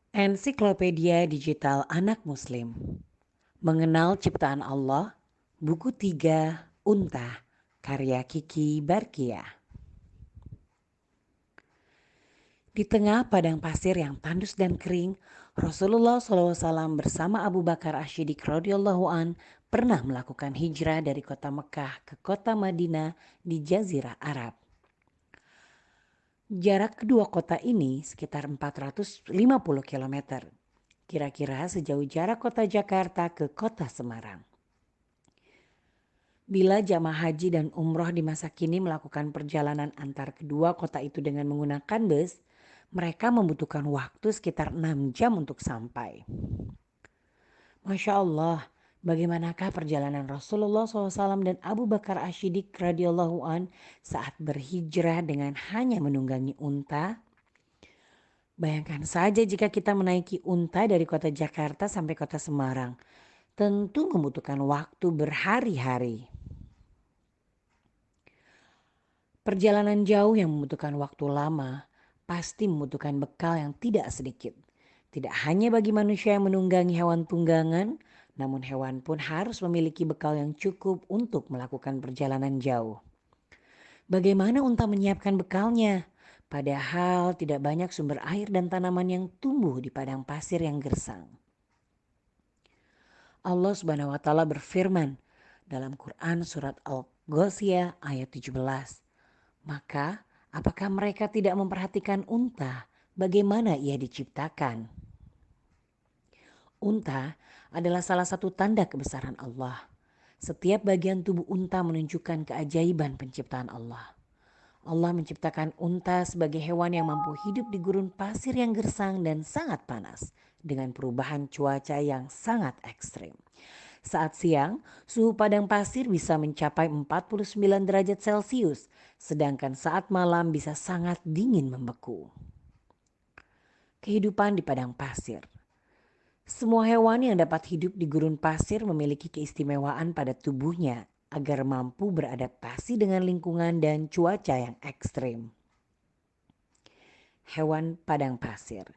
Ensiklopedia Digital Anak Muslim. Mengenal Ciptaan Allah, Buku 3 Unta, karya Kiki Barkia. Di tengah padang pasir yang tandus dan kering, Rasulullah SAW bersama Abu Bakar Ashidik radhiyallahu an pernah melakukan hijrah dari kota Mekah ke kota Madinah di Jazirah Arab. Jarak kedua kota ini sekitar 450 km, kira-kira sejauh jarak kota Jakarta ke kota Semarang. Bila jamaah haji dan umroh di masa kini melakukan perjalanan antar kedua kota itu dengan menggunakan bus, mereka membutuhkan waktu sekitar 6 jam untuk sampai. Masya Allah, bagaimanakah perjalanan Rasulullah SAW dan Abu Bakar Ashidik radhiyallahu an saat berhijrah dengan hanya menunggangi unta? Bayangkan saja jika kita menaiki unta dari kota Jakarta sampai kota Semarang, tentu membutuhkan waktu berhari-hari. Perjalanan jauh yang membutuhkan waktu lama pasti membutuhkan bekal yang tidak sedikit. Tidak hanya bagi manusia yang menunggangi hewan tunggangan, namun hewan pun harus memiliki bekal yang cukup untuk melakukan perjalanan jauh. Bagaimana unta menyiapkan bekalnya? Padahal tidak banyak sumber air dan tanaman yang tumbuh di padang pasir yang gersang. Allah Subhanahu wa taala berfirman dalam Quran surat Al-Ghasyiyah ayat 17. Maka apakah mereka tidak memperhatikan unta bagaimana ia diciptakan? Unta adalah salah satu tanda kebesaran Allah. Setiap bagian tubuh unta menunjukkan keajaiban penciptaan Allah. Allah menciptakan unta sebagai hewan yang mampu hidup di gurun pasir yang gersang dan sangat panas dengan perubahan cuaca yang sangat ekstrim. Saat siang, suhu padang pasir bisa mencapai 49 derajat Celcius, sedangkan saat malam bisa sangat dingin membeku. Kehidupan di padang pasir. Semua hewan yang dapat hidup di gurun pasir memiliki keistimewaan pada tubuhnya agar mampu beradaptasi dengan lingkungan dan cuaca yang ekstrim. Hewan padang pasir.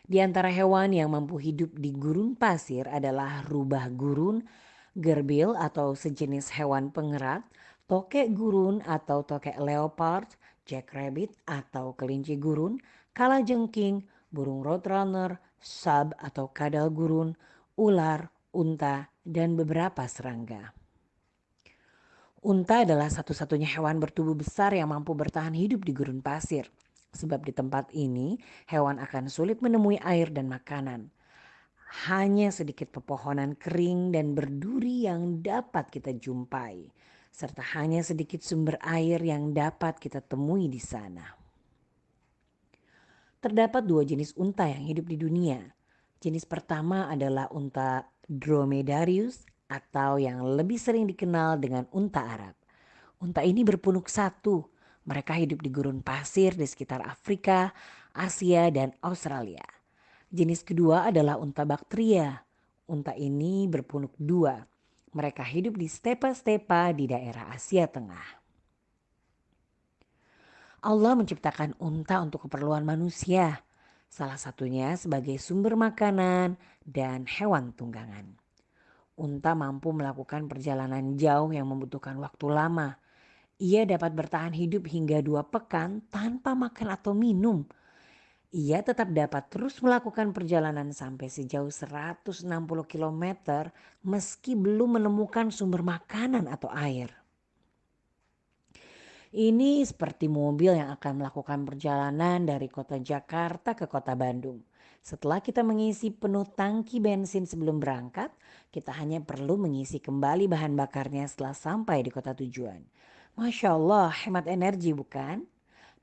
Di antara hewan yang mampu hidup di gurun pasir adalah rubah gurun, gerbil atau sejenis hewan pengerat, tokek gurun atau tokek leopard, jackrabbit atau kelinci gurun, kalajengking, burung roadrunner, sab atau kadal gurun, ular, unta, dan beberapa serangga. Unta adalah satu-satunya hewan bertubuh besar yang mampu bertahan hidup di gurun pasir. Sebab di tempat ini hewan akan sulit menemui air dan makanan. Hanya sedikit pepohonan kering dan berduri yang dapat kita jumpai. Serta hanya sedikit sumber air yang dapat kita temui di sana. Terdapat dua jenis unta yang hidup di dunia. Jenis pertama adalah unta Dromedarius atau yang lebih sering dikenal dengan unta Arab. Unta ini berpunuk satu. Mereka hidup di gurun pasir di sekitar Afrika, Asia, dan Australia. Jenis kedua adalah unta Bactria. Unta ini berpunuk dua. Mereka hidup di stepa-stepa di daerah Asia Tengah. Allah menciptakan unta untuk keperluan manusia. Salah satunya sebagai sumber makanan dan hewan tunggangan. Unta mampu melakukan perjalanan jauh yang membutuhkan waktu lama. Ia dapat bertahan hidup hingga 2 pekan tanpa makan atau minum. Ia tetap dapat terus melakukan perjalanan sampai sejauh 160 kilometer meski belum menemukan sumber makanan atau air. Ini seperti mobil yang akan melakukan perjalanan dari kota Jakarta ke kota Bandung. Setelah kita mengisi penuh tangki bensin sebelum berangkat, kita hanya perlu mengisi kembali bahan bakarnya setelah sampai di kota tujuan. Masya Allah, hemat energi bukan?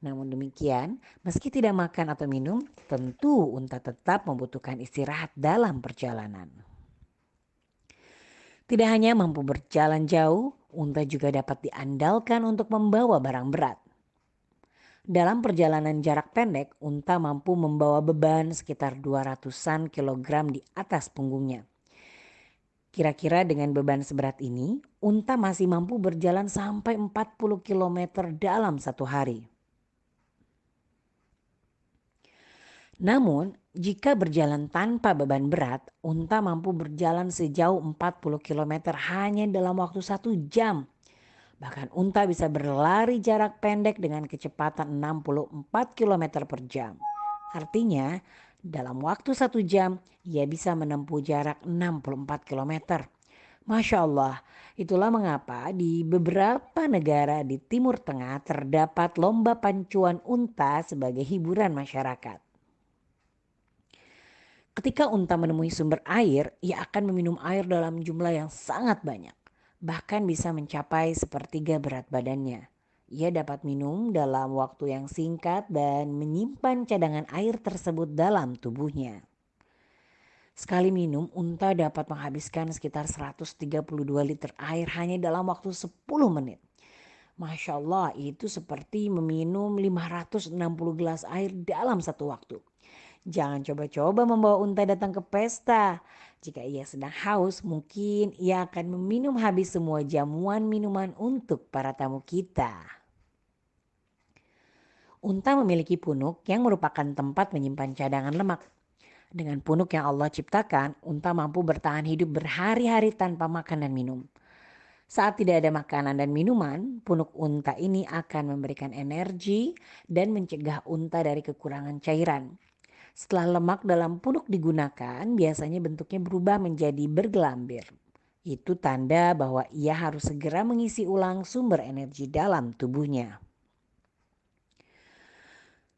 Namun demikian, meski tidak makan atau minum, tentu unta tetap membutuhkan istirahat dalam perjalanan. Tidak hanya mampu berjalan jauh, unta juga dapat diandalkan untuk membawa barang berat. Dalam perjalanan jarak pendek, unta mampu membawa beban sekitar 200-an kilogram di atas punggungnya. Kira-kira dengan beban seberat ini, unta masih mampu berjalan sampai 40 kilometer dalam satu hari. Namun, Jika berjalan tanpa beban berat, unta mampu berjalan sejauh 40 kilometer hanya dalam waktu 1 jam. Bahkan unta bisa berlari jarak pendek dengan kecepatan 64 kilometer per jam. Artinya dalam waktu 1 jam ia bisa menempuh jarak 64 kilometer. Masya Allah, itulah mengapa di beberapa negara di Timur Tengah terdapat lomba pancuan unta sebagai hiburan masyarakat. Ketika unta menemui sumber air, ia akan meminum air dalam jumlah yang sangat banyak. Bahkan bisa mencapai sepertiga berat badannya. Ia dapat minum dalam waktu yang singkat dan menyimpan cadangan air tersebut dalam tubuhnya. Sekali minum, unta dapat menghabiskan sekitar 132 liter air hanya dalam waktu 10 menit. Masya Allah, itu seperti meminum 560 gelas air dalam satu waktu. Jangan coba-coba membawa unta datang ke pesta. Jika ia sedang haus, mungkin ia akan meminum habis semua jamuan minuman untuk para tamu kita. Unta memiliki punuk yang merupakan tempat menyimpan cadangan lemak. Dengan punuk yang Allah ciptakan, unta mampu bertahan hidup berhari-hari tanpa makan dan minum. Saat tidak ada makanan dan minuman, punuk unta ini akan memberikan energi dan mencegah unta dari kekurangan cairan. Setelah lemak dalam punuk digunakan, biasanya bentuknya berubah menjadi bergelambir. Itu tanda bahwa ia harus segera mengisi ulang sumber energi dalam tubuhnya.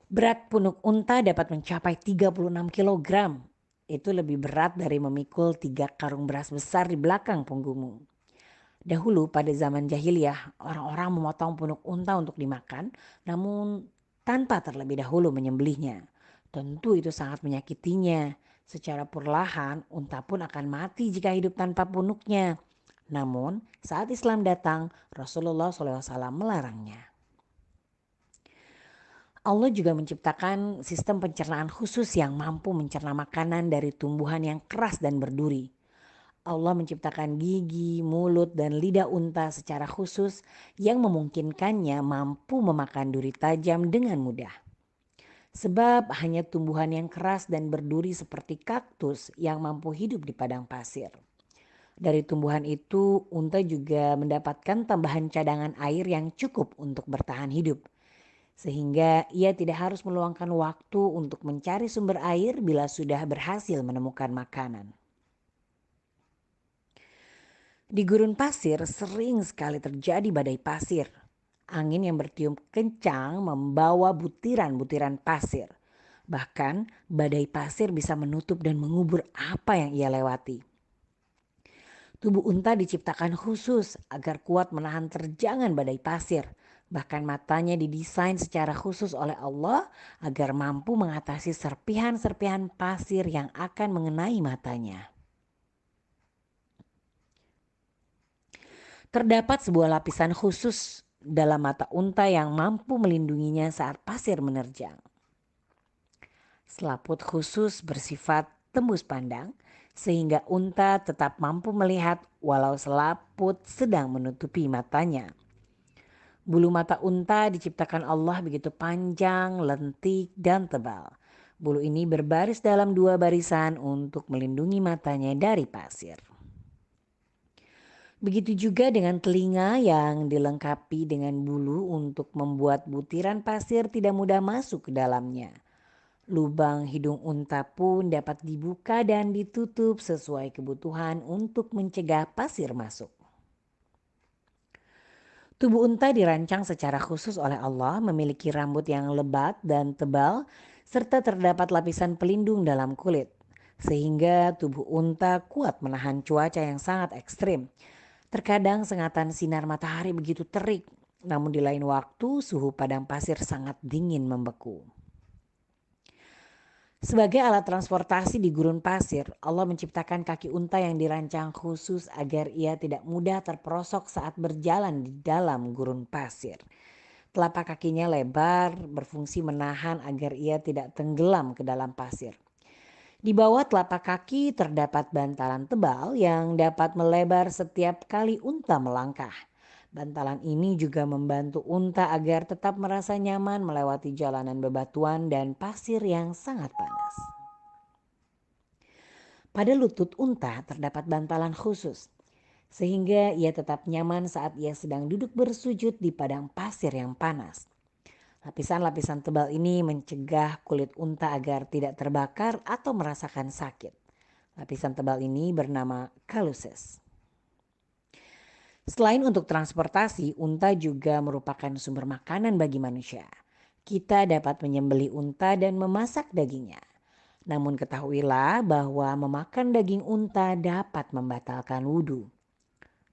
Berat punuk unta dapat mencapai 36 kilogram. Itu lebih berat dari memikul 3 karung beras besar di belakang punggungmu. Dahulu pada zaman jahiliyah, orang-orang memotong punuk unta untuk dimakan, namun tanpa terlebih dahulu menyembelihnya. Tentu itu sangat menyakitinya. Secara perlahan, unta pun akan mati jika hidup tanpa punuknya. Namun, saat Islam datang, Rasulullah SAW melarangnya. Allah juga menciptakan sistem pencernaan khusus yang mampu mencerna makanan dari tumbuhan yang keras dan berduri. Allah menciptakan gigi, mulut, dan lidah unta secara khusus yang memungkinkannya mampu memakan duri tajam dengan mudah. Sebab hanya tumbuhan yang keras dan berduri seperti kaktus yang mampu hidup di padang pasir. Dari tumbuhan itu, unta juga mendapatkan tambahan cadangan air yang cukup untuk bertahan hidup. Sehingga ia tidak harus meluangkan waktu untuk mencari sumber air bila sudah berhasil menemukan makanan. Di gurun pasir sering sekali terjadi badai pasir. Angin yang bertiup kencang membawa butiran-butiran pasir. Bahkan badai pasir bisa menutup dan mengubur apa yang ia lewati. Tubuh unta diciptakan khusus agar kuat menahan terjangan badai pasir. Bahkan matanya didesain secara khusus oleh Allah agar mampu mengatasi serpihan-serpihan pasir yang akan mengenai matanya. Terdapat sebuah lapisan khusus dalam mata unta yang mampu melindunginya saat pasir menerjang. Selaput khusus bersifat tembus pandang sehingga unta tetap mampu melihat walau selaput sedang menutupi matanya. Bulu mata unta diciptakan Allah begitu panjang, lentik, dan tebal. Bulu ini berbaris dalam 2 barisan untuk melindungi matanya dari pasir. Begitu juga dengan telinga yang dilengkapi dengan bulu untuk membuat butiran pasir tidak mudah masuk ke dalamnya. Lubang hidung unta pun dapat dibuka dan ditutup sesuai kebutuhan untuk mencegah pasir masuk. Tubuh unta dirancang secara khusus oleh Allah, memiliki rambut yang lebat dan tebal, serta terdapat lapisan pelindung dalam kulit. Sehingga tubuh unta kuat menahan cuaca yang sangat ekstrim. Terkadang sengatan sinar matahari begitu terik, namun di lain waktu suhu padang pasir sangat dingin membeku. Sebagai alat transportasi di gurun pasir, Allah menciptakan kaki unta yang dirancang khusus agar ia tidak mudah terperosok saat berjalan di dalam gurun pasir. Telapak kakinya lebar, berfungsi menahan agar ia tidak tenggelam ke dalam pasir. Di bawah telapak kaki terdapat bantalan tebal yang dapat melebar setiap kali unta melangkah. Bantalan ini juga membantu unta agar tetap merasa nyaman melewati jalanan bebatuan dan pasir yang sangat panas. Pada lutut unta terdapat bantalan khusus, sehingga ia tetap nyaman saat ia sedang duduk bersujud di padang pasir yang panas. Lapisan-lapisan tebal ini mencegah kulit unta agar tidak terbakar atau merasakan sakit. Lapisan tebal ini bernama calluses. Selain untuk transportasi, unta juga merupakan sumber makanan bagi manusia. Kita dapat menyembelih unta dan memasak dagingnya. Namun ketahuilah bahwa memakan daging unta dapat membatalkan wudhu.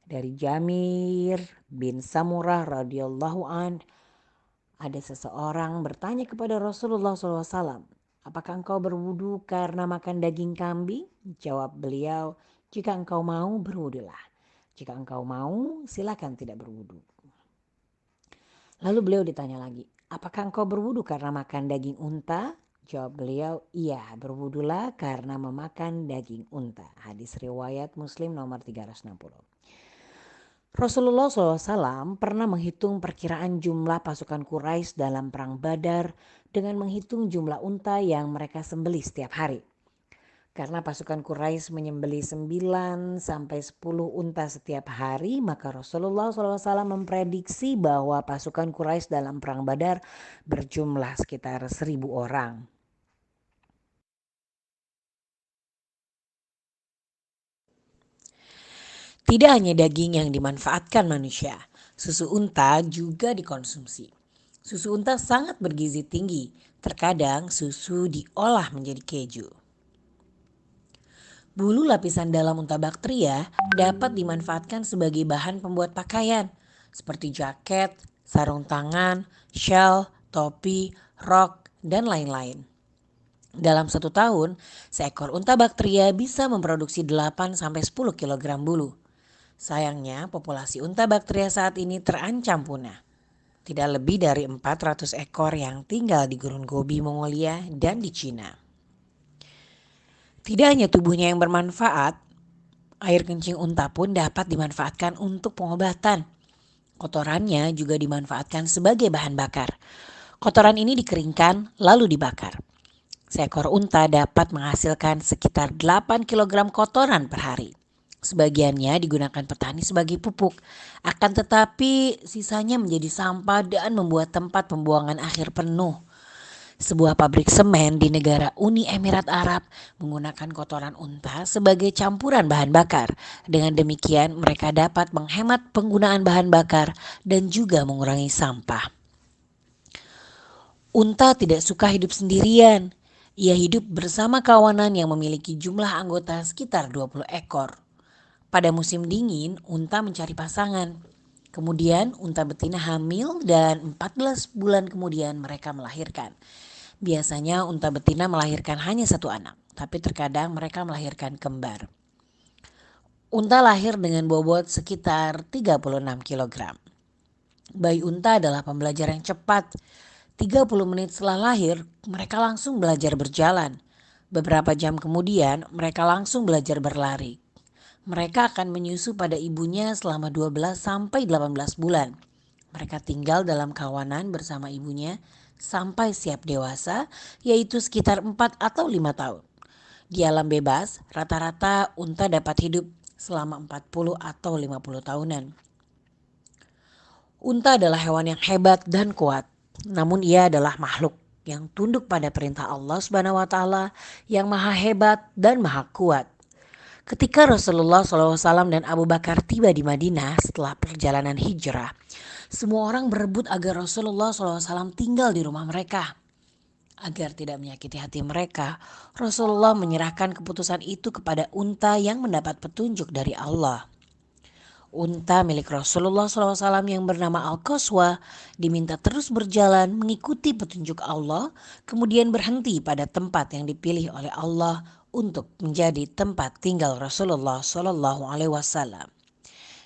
Dari Jamir bin Samurah radhiyallahu an, ada seseorang bertanya kepada Rasulullah SAW, apakah engkau berwudu karena makan daging kambing? Jawab beliau, jika engkau mau berwudulah. Jika engkau mau silakan tidak berwudu. Lalu beliau ditanya lagi, apakah engkau berwudu karena makan daging unta? Jawab beliau, iya berwudulah karena memakan daging unta. Hadis riwayat Muslim nomor 360. Rasulullah SAW pernah menghitung perkiraan jumlah pasukan Quraisy dalam perang Badar dengan menghitung jumlah unta yang mereka sembelih setiap hari. Karena pasukan Quraisy menyembelih 9 sampai 10 unta setiap hari, maka Rasulullah SAW memprediksi bahwa pasukan Quraisy dalam perang Badar berjumlah sekitar 1.000 orang. Tidak hanya daging yang dimanfaatkan manusia, susu unta juga dikonsumsi. Susu unta sangat bergizi tinggi, terkadang susu diolah menjadi keju. Bulu lapisan dalam unta baktria dapat dimanfaatkan sebagai bahan pembuat pakaian, seperti jaket, sarung tangan, shawl, topi, rok, dan lain-lain. Dalam 1 tahun, seekor unta baktria bisa memproduksi 8-10 kg bulu. Sayangnya, populasi unta baktria saat ini terancam punah. Tidak lebih dari 400 ekor yang tinggal di Gurun Gobi, Mongolia, dan di Cina. Tidak hanya tubuhnya yang bermanfaat, air kencing unta pun dapat dimanfaatkan untuk pengobatan. Kotorannya juga dimanfaatkan sebagai bahan bakar. Kotoran ini dikeringkan lalu dibakar. Seekor unta dapat menghasilkan sekitar 8 kg kotoran per hari. Sebagiannya digunakan petani sebagai pupuk, akan tetapi sisanya menjadi sampah dan membuat tempat pembuangan akhir penuh. Sebuah pabrik semen di negara Uni Emirat Arab menggunakan kotoran unta sebagai campuran bahan bakar. Dengan demikian mereka dapat menghemat penggunaan bahan bakar dan juga mengurangi sampah. Unta tidak suka hidup sendirian. Ia hidup bersama kawanan yang memiliki jumlah anggota sekitar 20 ekor. Pada musim dingin, unta mencari pasangan. Kemudian unta betina hamil dan 14 bulan kemudian mereka melahirkan. Biasanya unta betina melahirkan hanya 1 anak, tapi terkadang mereka melahirkan kembar. Unta lahir dengan bobot sekitar 36 kg. Bayi unta adalah pembelajar yang cepat. 30 menit setelah lahir, mereka langsung belajar berjalan. Beberapa jam kemudian, mereka langsung belajar berlari. Mereka akan menyusu pada ibunya selama 12 sampai 18 bulan. Mereka tinggal dalam kawanan bersama ibunya sampai siap dewasa, yaitu sekitar 4 atau 5 tahun. Di alam bebas, rata-rata unta dapat hidup selama 40 atau 50 tahunan. Unta adalah hewan yang hebat dan kuat, namun ia adalah makhluk yang tunduk pada perintah Allah Subhanahu wa taala yang maha hebat dan maha kuat. Ketika Rasulullah SAW dan Abu Bakar tiba di Madinah setelah perjalanan hijrah, semua orang berebut agar Rasulullah SAW tinggal di rumah mereka. Agar tidak menyakiti hati mereka, Rasulullah menyerahkan keputusan itu kepada unta yang mendapat petunjuk dari Allah. Unta milik Rasulullah SAW yang bernama Al-Qaswa diminta terus berjalan mengikuti petunjuk Allah, kemudian berhenti pada tempat yang dipilih oleh Allah untuk menjadi tempat tinggal Rasulullah SAW.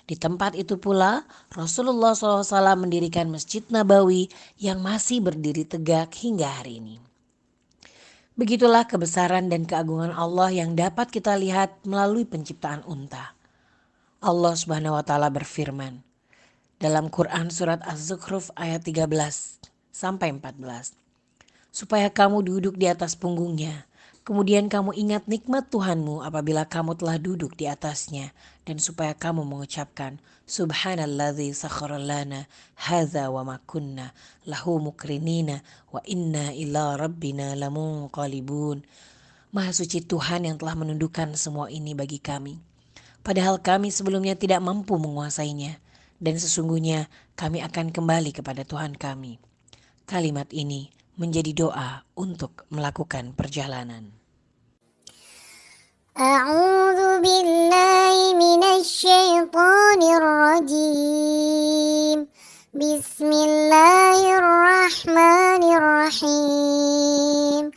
Di tempat itu pula Rasulullah SAW mendirikan Masjid Nabawi yang masih berdiri tegak hingga hari ini. Begitulah kebesaran dan keagungan Allah yang dapat kita lihat melalui penciptaan unta. Allah Subhanahu wa taala berfirman dalam Quran surat Az-Zukhruf ayat 13 sampai 14. Supaya kamu duduk di atas punggungnya Kemudian kamu ingat nikmat Tuhanmu apabila kamu telah duduk di atasnya, dan supaya kamu mengucapkan Subhanalladzi sakhkhara lana hadza wa ma kunna lahu mukrinina wa inna ila rabbina lamunqalibun. Maha suci Tuhan yang telah menundukkan semua ini bagi kami, padahal kami sebelumnya tidak mampu menguasainya, dan sesungguhnya kami akan kembali kepada Tuhan kami. Kalimat ini menjadi doa untuk melakukan perjalanan. أعوذ بالله من الشيطان الرجيم. بسم الله الرحمن الرحيم.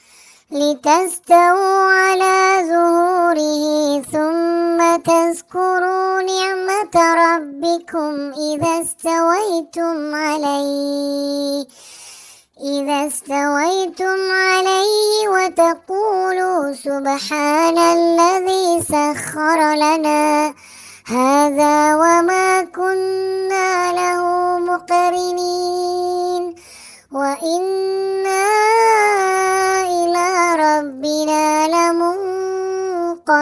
لتستووا على ظهوره ثم تذكروا نعمة ربكم إذا استويتم عليه وتقولوا سبحان الذي سخر لنا هذا وما كنا له مقرنين وإنا إلى ربنا لمنقلبون.